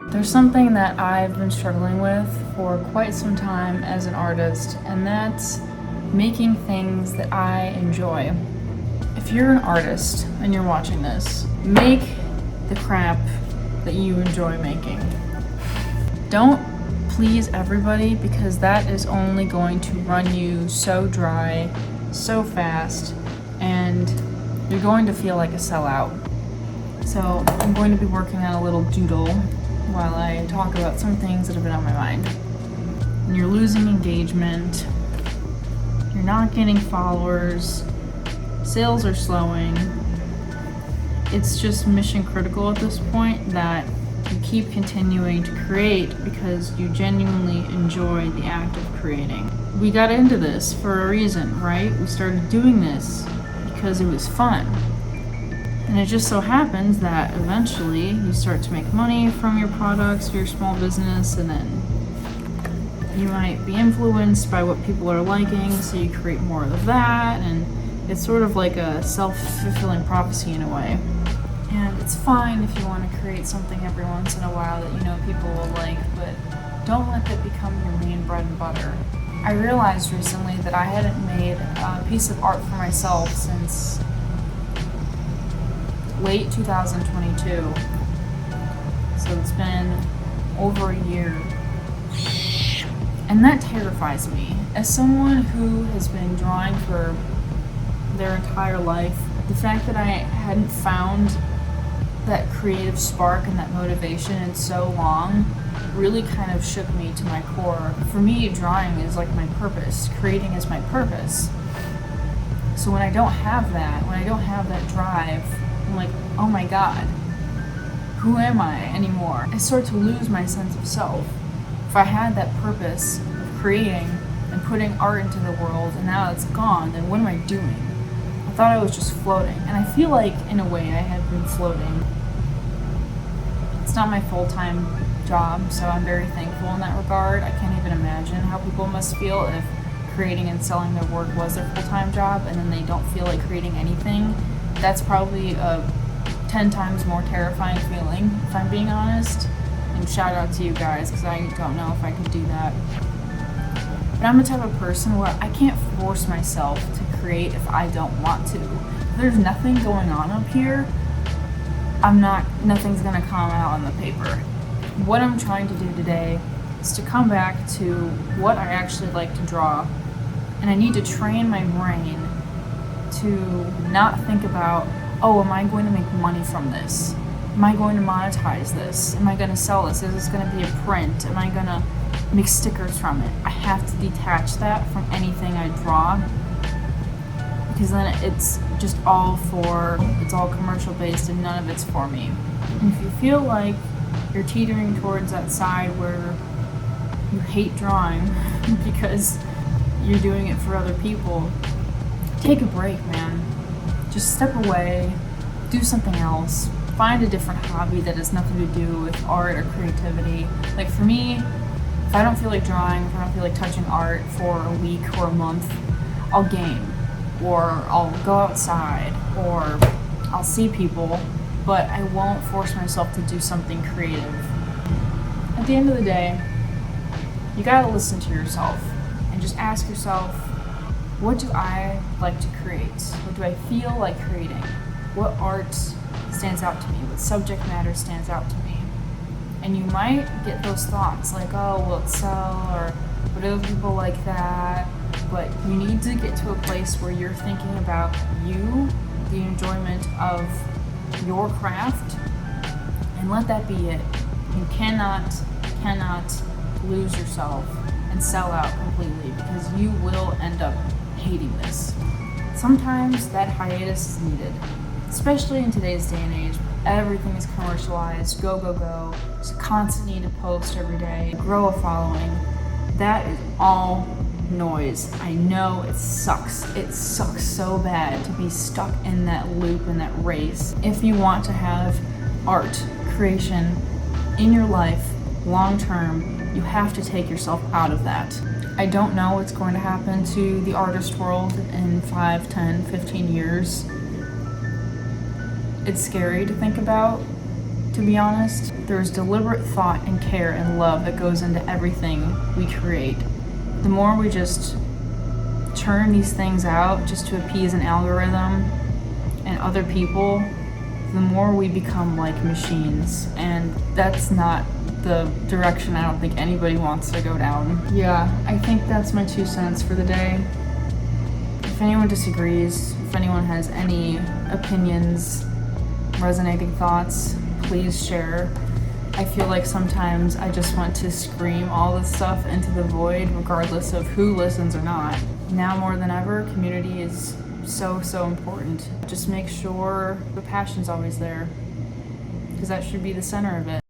There's something that I've been struggling with for quite some time as an artist, and that's making things that I enjoy. If you're an artist and you're watching this, make the crap that you enjoy making. Don't please everybody, because that is only going to run you so dry, so fast, and you're going to feel like a sellout. So I'm going to be working on a little doodle while I talk about some things that have been on my mind. And you're losing engagement, you're not getting followers, sales are slowing. It's just mission critical at this point that you keep continuing to create because you genuinely enjoy the act of creating. We got into this for a reason, right? We started doing this because it was fun. And it just so happens that eventually you start to make money from your products, your small business, and then you might be influenced by what people are liking, so you create more of that, and it's sort of like a self-fulfilling prophecy in a way. And it's fine if you want to create something every once in a while that you know people will like, but don't let that become your main bread and butter. I realized recently that I hadn't made a piece of art for myself since late 2022. So it's been over a year. And that terrifies me. As someone who has been drawing for their entire life, the fact that I hadn't found that creative spark and that motivation in so long really kind of shook me to my core. For me, drawing is like my purpose. Creating is my purpose. So when I don't have that, drive, I'm like, oh my God, who am I anymore? I start to lose my sense of self. If I had that purpose of creating and putting art into the world and now it's gone, then what am I doing? I thought I was just floating. And I feel like, in a way, I have been floating. It's not my full-time job, so I'm very thankful in that regard. I can't even imagine how people must feel if creating and selling their work was their full-time job and then they don't feel like creating anything. That's probably a 10 times more terrifying feeling, if I'm being honest. And shout out to you guys, because I don't know if I could do that. But I'm the type of person where I can't force myself to create if I don't want to. If there's nothing going on up here, nothing's gonna come out on the paper. What I'm trying to do today is to come back to what I actually like to draw. And I need to train my brain to not think about, oh, am I going to make money from this? Am I going to monetize this? Am I going to sell this? Is this going to be a print? Am I going to make stickers from it? I have to detach that from anything I draw, because then it's just it's all commercial based and none of it's for me. And if you feel like you're teetering towards that side where you hate drawing because you're doing it for other people, take a break, man. Just step away, do something else, find a different hobby that has nothing to do with art or creativity. Like for me, if I don't feel like drawing, if I don't feel like touching art for a week or a month, I'll game, or I'll go outside, or I'll see people, but I won't force myself to do something creative. At the end of the day, you gotta listen to yourself and just ask yourself, what do I like to create? What do I feel like creating? What art stands out to me? What subject matter stands out to me? And you might get those thoughts like, oh, will it sell? Or would other people like that? But you need to get to a place where you're thinking about you, the enjoyment of your craft, and let that be it. You cannot lose yourself and sell out completely, because you will end up hating this. Sometimes that hiatus is needed, especially in today's day and age. Everything is commercialized, go. It's a constant need to post every day, grow a following. That is all noise. I know it sucks. It sucks so bad to be stuck in that loop and that race. If you want to have art creation in your life long term, you have to take yourself out of that. I don't know what's going to happen to the artist world in 5, 10, 15 years. It's scary to think about to be honest. There's deliberate thought and care and love that goes into everything we create. The more we just churn these things out just to appease an algorithm and other people, the more we become like machines. And that's not the direction I don't think anybody wants to go down. Yeah, I think that's my 2 cents for the day. If anyone disagrees, if anyone has any opinions, resonating thoughts, please share. I feel like sometimes I just want to scream all this stuff into the void, regardless of who listens or not. Now more than ever, community is so important. Just make sure the passion's always there, because that should be the center of it.